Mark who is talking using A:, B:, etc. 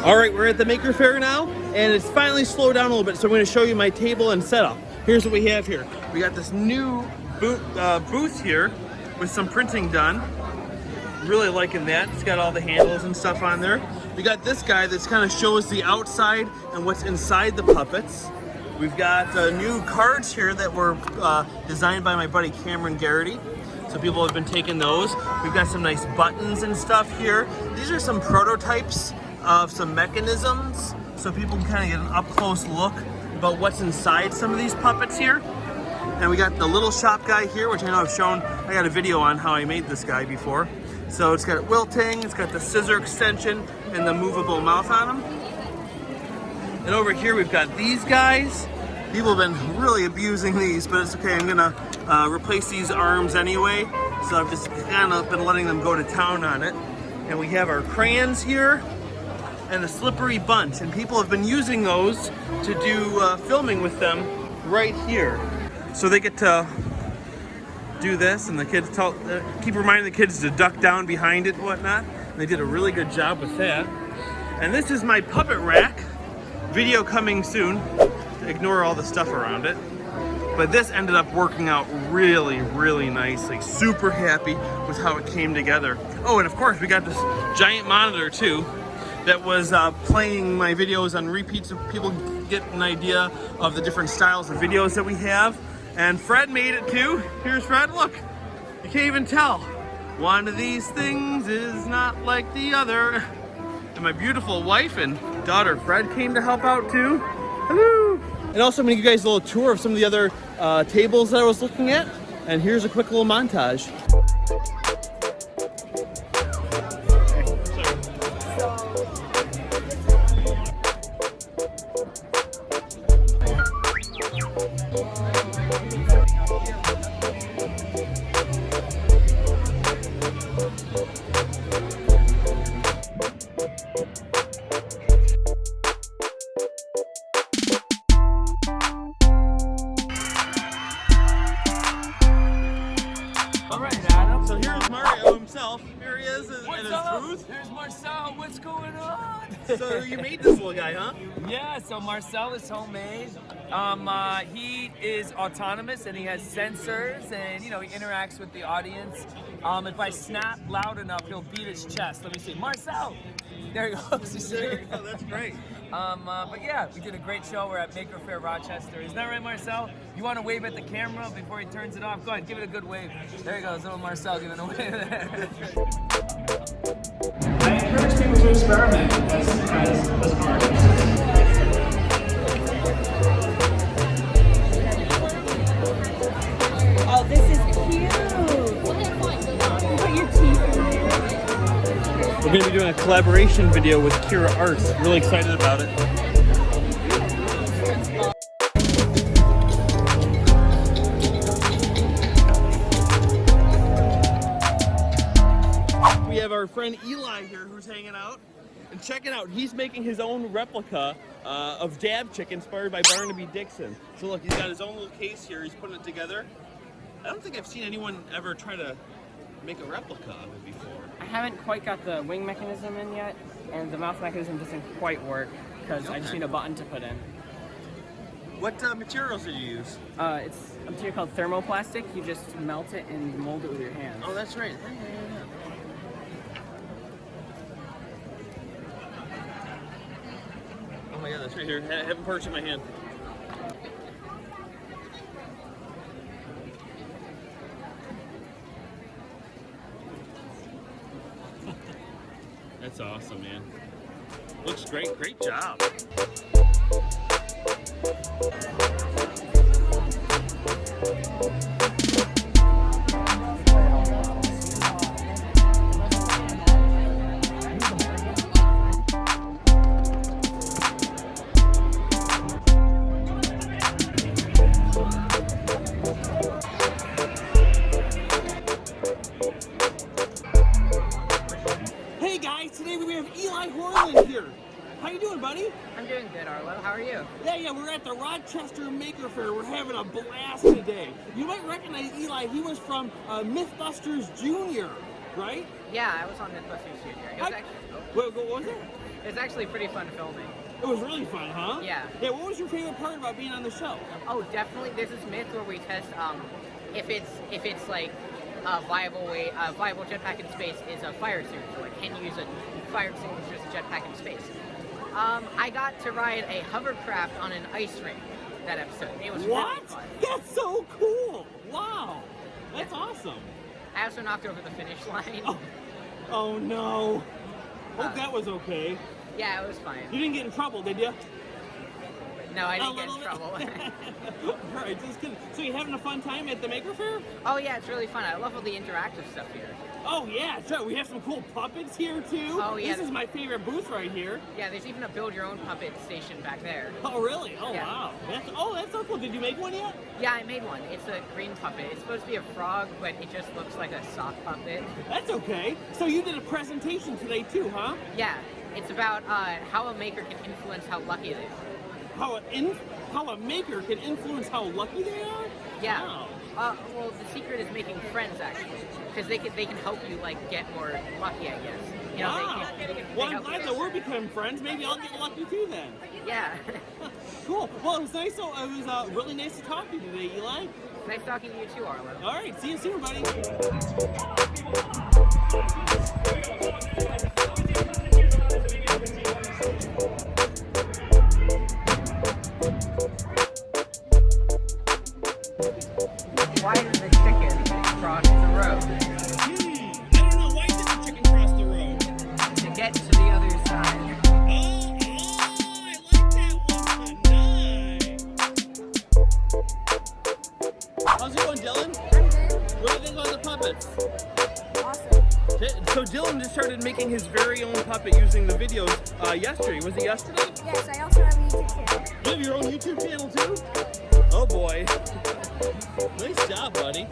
A: All right, we're at the Maker Faire now, and it's finally slowed down a little bit, so I'm going to show you my table and setup. Here's what we have here. We got this new booth here with some printing done. Really liking that. It's got all the handles and stuff on there. We got this guy that kind of shows the outside and what's inside the puppets. We've got new cards here that were designed by my buddy Cameron Garrity. So people have been taking those. We've got some nice buttons and stuff here. These are some prototypes of some mechanisms, so people can kind of get an up-close look about what's inside some of these puppets here. And we got the little shop guy here, which I know I've shown, I got a video on how I made this guy before. So it's got wilting, it's got the scissor extension, and the movable mouth on them. And over here we've got these guys. People have been really abusing these, but it's okay, I'm gonna replace these arms anyway. So I've just kind of been letting them go to town on it. And we have our crayons here, and a slippery bunch, and people have been using those to do filming with them right here. So they get to do this, and the kids keep reminding the kids to duck down behind it and whatnot. And they did a really good job with that. And this is my puppet rack. Video coming soon. Ignore all the stuff around it. But this ended up working out really, really nicely. Super happy with how it came together. Oh, and of course we got this giant monitor too that was playing my videos on repeat so people get an idea of the different styles of videos that we have. And Fred made it too. Here's Fred, look. You can't even tell. One of these things is not like the other. And my beautiful wife and daughter Fred came to help out too. Hello. And also I'm gonna give you guys a little tour of some of the other tables that I was looking at. And here's a quick little montage. So here's Mario himself. Here he is in his booth.
B: There's Marcel. What's going on?
A: So you made this little guy, huh?
B: Yeah, so Marcel is homemade. He is autonomous and he has sensors, and he interacts with the audience. If I snap loud enough, he'll beat his chest. Let me see. Marcel! There he goes.
A: There you go. That's great.
B: But yeah, we did a great show. We're at Maker Faire, Rochester. Isn't that right, Marcel? You want to wave at the camera before he turns it off? Go ahead, give it a good wave. There he goes, little Marcel giving a wave there.
C: I encourage people to experiment as artists.
D: Oh, this is cute. Put your teeth in there.
A: We're going to be doing a collaboration video with Kira Arts. Really excited about it. We have our friend Eli here who's hanging out. And check it out, he's making his own replica of Dab Chick inspired by Barnaby Dixon. So look, he's got his own little case here, he's putting it together. I don't think I've seen anyone ever try to make a replica of it before.
E: I haven't quite got the wing mechanism in yet, and the mouth mechanism doesn't quite work because I just need a button to put in.
A: What materials did you use?
E: It's a material called thermoplastic. You just melt it and mold it with your hands.
A: Oh, that's right. Oh my god, that's right here. I haven't purchased in my hand. That's awesome, man. Looks great. Great job. Hey guys, today we have Elijah Horland here. How you doing, buddy?
E: I'm doing good, Arlo. How are you?
A: Yeah, we're at the Rochester Maker Faire. We're having a blast today. You might recognize Eli. He was from Mythbusters Jr. right?
E: Yeah, I was on Mythbusters Jr. It was actually,
A: What was it?
E: it was actually pretty fun filming.
A: It was really fun, huh?
E: Yeah.
A: Yeah, what was your favorite part about being on the show?
E: Oh, definitely. There's this myth where we test if it's like a viable jetpack in space is a fire extinguisher. Like, can you use a fire extinguisher as a jetpack in space? I got to ride a hovercraft on an ice rink that episode. It was really fun.
A: That's so cool! Wow, that's awesome.
E: I also knocked over the finish line.
A: Oh no. Hope that was okay.
E: Yeah, it was fine.
A: You didn't get in trouble, did you?
E: No, I didn't get in trouble.
A: Alright, just kidding. So you having a fun time at the Maker Faire?
E: Oh yeah, it's really fun. I love all the interactive stuff here.
A: Oh yeah, sure. We have some cool puppets here too.
E: Oh yeah.
A: This is my favorite booth right here.
E: Yeah, there's even a build your own puppet station back there.
A: Oh really? Oh
E: Yeah.
A: wow. That's so cool. Did you make one yet?
E: Yeah, I made one. It's a green puppet. It's supposed to be a frog, but it just looks like a sock puppet.
A: That's okay. So you did a presentation today too, huh?
E: Yeah, it's about how a maker can influence how lucky they are.
A: How a maker can influence how lucky they are?
E: Yeah.
A: Wow.
E: Well, the secret is making friends actually, because they can help you like get more lucky, I guess. You know,
A: Wow.
E: they
A: Well, I'm
E: help
A: glad
E: you.
A: that we're becoming friends. Maybe I'll get lucky too then.
E: Yeah.
A: Cool. Well, it was nice. It was really nice to talk to you today, Eli.
E: Nice talking to you too, Arlo.
A: All right. See you soon, buddy.
E: Why did the chicken cross the road?
A: I don't know. Why did the chicken cross the road?
E: To get to the other side.
A: I like that one. Nice. How's it going, Dylan?
D: I'm good.
A: What do you think about the puppets?
D: Awesome.
A: So Dylan just started making his very own puppet using the videos yesterday. Was it yesterday?
D: Yes, I also have a YouTube channel.
A: You have your own YouTube channel too? Oh boy. Nice job, buddy.